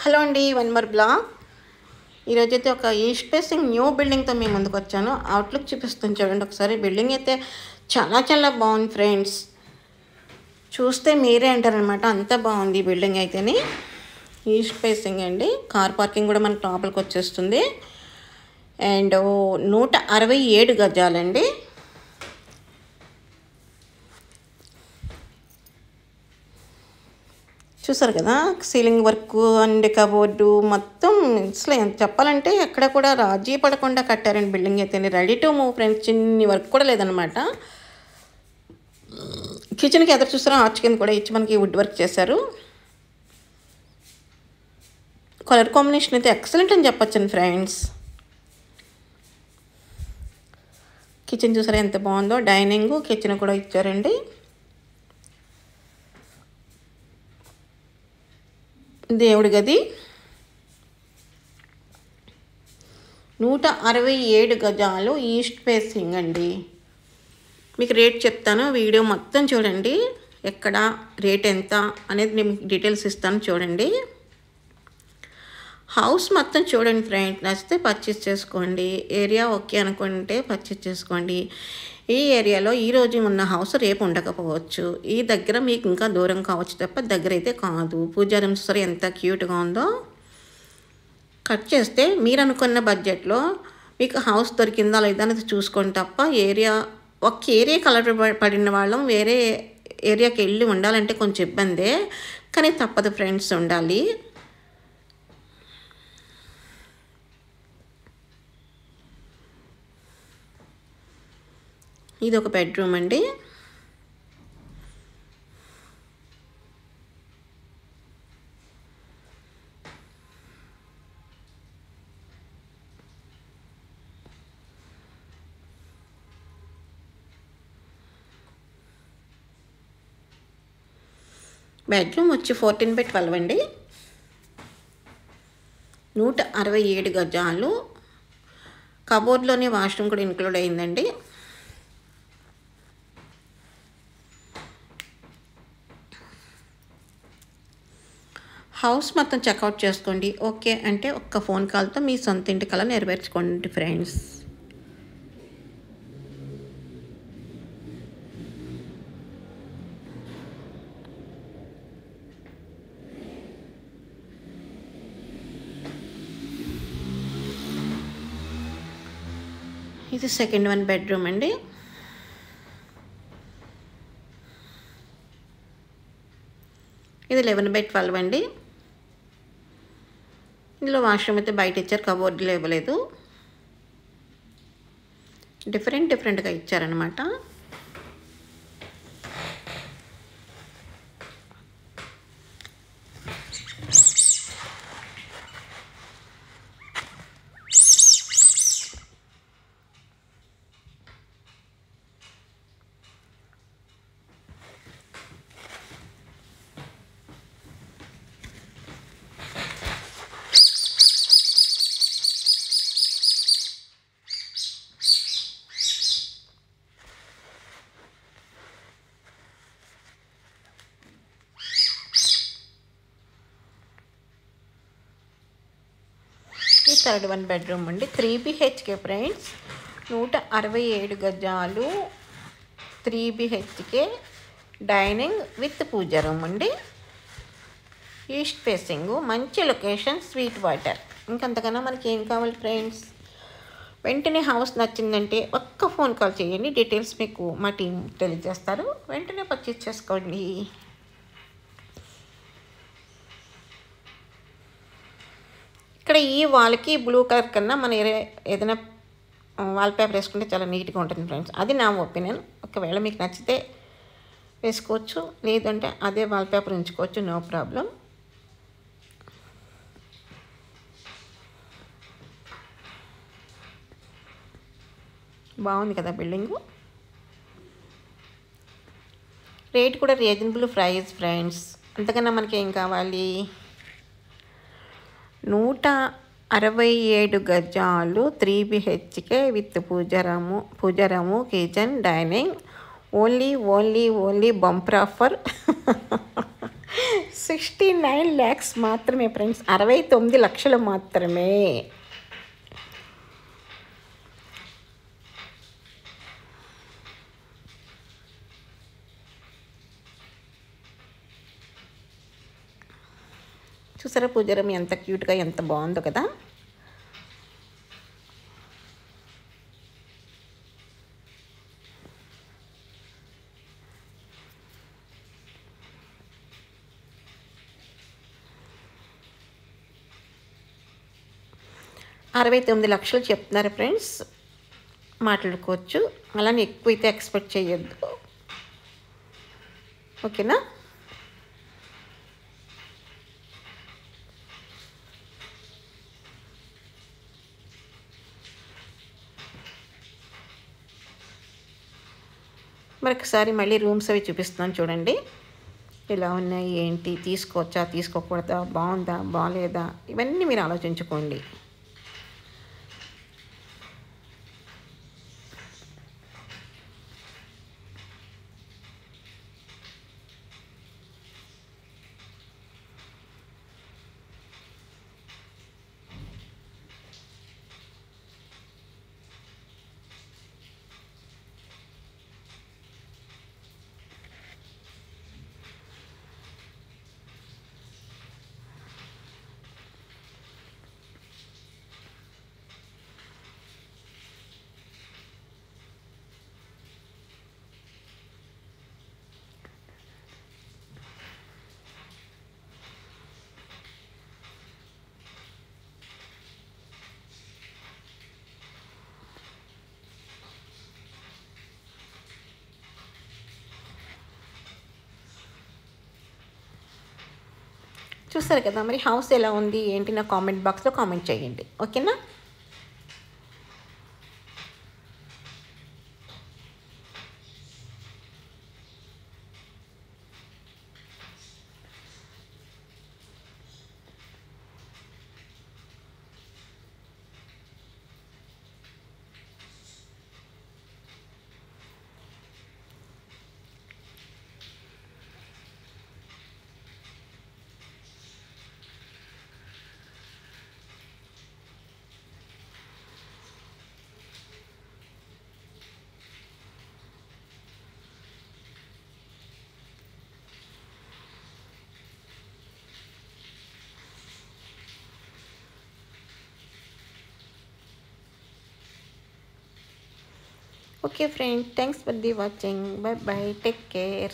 Hello అండి, one more blog. ఈరోజైతే ఒక ఈస్ట్ ఫేసింగ్ న్యూ బిల్డింగ్తో మేము ముందుకు వచ్చాను. అవుట్లుక్ చూపిస్తాను చూడండి ఒకసారి. బిల్డింగ్ అయితే చాలా చాలా బాగుంది ఫ్రెండ్స్. చూస్తే మీరే అంటారనమాట, అంత బాగుంది ఈ బిల్డింగ్ అయితేని. ఈస్ట్ ఫేసింగ్ అండి. కార్ పార్కింగ్ కూడా మనకు లోపలికి వచ్చేస్తుంది. అండ్ 167 గజాలండి. చూసారు కదా, సీలింగ్ వర్క్ అండ్ కబోర్డు మొత్తం అసలు చెప్పాలంటే ఎక్కడ కూడా రాజీ పడకుండా కట్టారండి బిల్డింగ్ అయితే. Ready to move friends. చిన్ని వర్క్ కూడా లేదనమాట. కిచెన్కి ఎదురు చూసారా, ఆర్చ్ కింద కూడా ఇచ్చి మనకి వుడ్ వర్క్ చేశారు. కలర్ కాంబినేషన్ అయితే ఎక్సలెంట్ అని చెప్పొచ్చండి ఫ్రెండ్స్. కిచెన్ చూసారా ఎంత బాగుందో. డైనింగ్ కిచెన్ కూడా ఇచ్చారండి. దేవుడి గది 167 గజాలు ఈస్ట్ ఫేసింగ్ అండి. మీకు రేట్ చెప్తాను, వీడియో మొత్తం చూడండి. ఎక్కడ రేట్ ఎంత అనేది నేను డీటెయిల్స్ ఇస్తాను చూడండి. హౌస్ మొత్తం చూడండి ఫ్రెండ్స్. నచ్చితే పర్చేస్ చేసుకోండి. ఏరియా ఓకే అనుకుంటే పర్చేస్ చేసుకోండి. ఈ ఏరియాలో ఈరోజు ఉన్న హౌస్ రేపు ఉండకపోవచ్చు. ఈ దగ్గర మీకు ఇంకా దూరం కావచ్చు తప్ప దగ్గర అయితే కాదు. పూజా రూమ్స్ సరే ఎంత క్యూట్గా ఉందో. కట్ చేస్తే మీరు అనుకున్న బడ్జెట్లో మీకు హౌస్ దొరికిందా లేదా అనేది చూసుకోండి తప్ప ఒక ఏరియా కలర్ పడిన వాళ్ళం వేరే ఏరియాకి వెళ్ళి ఉండాలంటే కొంచెం ఇబ్బందే, కానీ తప్పదు ఫ్రెండ్స్, ఉండాలి. ఇది ఒక బెడ్రూమ్ అండి. బెడ్రూమ్ వచ్చి 14x12 అండి. 167 గజాలు. కబోర్డ్లోనే వాష్రూమ్ కూడా ఇంక్లూడ్ అయిందండి. హౌస్ మొత్తం చెక్అవుట్ చేసుకోండి. ఓకే అంటే ఒక్క ఫోన్ కాల్తో మీ సొంత ఇంటి కల నెరవేర్చుకోండి ఫ్రెండ్స్. ఇది సెకండ్ వన్ బెడ్రూమ్ అండి. ఇది 11x12 అండి. ఇందులో వాష్రూమ్ అయితే బయట ఇచ్చారు, కబోర్డులో ఇవ్వలేదు. డిఫరెంట్గా ఇచ్చారనమాట. ఈ థర్డ్ వన్ బెడ్రూమ్ అండి. 3 BHK ఫ్రెండ్స్. 167 గజాలు 3 BHK. Dining with pooja room అండి. ఈస్ట్ ఫేసింగ్, మంచి లొకేషన్, స్వీట్ వాటర్. ఇంకంతకన్నా మనకి ఏం కావాలి ఫ్రెండ్స్. వెంటనే హౌస్ నచ్చిందంటే ఒక్క ఫోన్ కాల్ చేయండి. డీటెయిల్స్ మీకు మా టీం తెలియజేస్తారు. వెంటనే పర్చేస్ చేసుకోండి. ఇక్కడ ఈ వాల్కి బ్లూ కలర్ కన్నా మనం ఏదైనా వాల్పేపర్ వేసుకుంటే చాలా నీట్గా ఉంటుంది ఫ్రెండ్స్. అది నా ఒపీనియన్. ఒకవేళ మీకు నచ్చితే వేసుకోవచ్చు, లేదంటే అదే వాల్పేపర్ ఉంచుకోవచ్చు, నో ప్రాబ్లం. బాగుంది కదా బిల్డింగు. రేట్ కూడా రీజనబుల్ ప్రైస్ ఫ్రెండ్స్. అంతకన్నా మనకి ఏం కావాలి. 167 గజాలు 3 BHK విత్ పూజారాము kitchen dining. Only bumper offer. 69 lakhs మాత్రమే ఫ్రెండ్స్, 69 లక్షలు మాత్రమే. చూసారా పూజారం ఎంత క్యూట్గా ఎంత బాగుందో కదా. అరవై 9 లక్షలు చెప్తున్నారు ఫ్రెండ్స్, మాట్లాడుకోవచ్చు. అలానే ఎక్కువైతే ఎక్స్పెక్ట్ చేయొద్దు, ఓకేనా. మరొకసారి మళ్ళీ రూమ్స్ అవి చూపిస్తున్నాను చూడండి, ఎలా ఉన్నాయి ఏంటి, తీసుకోవచ్చా తీసుకోకూడదా, బాగుందా బాగాలేదా, ఇవన్నీ మీరు ఆలోచించుకోండి. చూస్తారు కదా మరి హౌస్ ఎలా ఉంది ఏంటి, నా కామెంట్ బాక్స్లో కామెంట్ చేయండి, ఓకేనా. Okay friend, thanks for the watching. Bye bye, take care.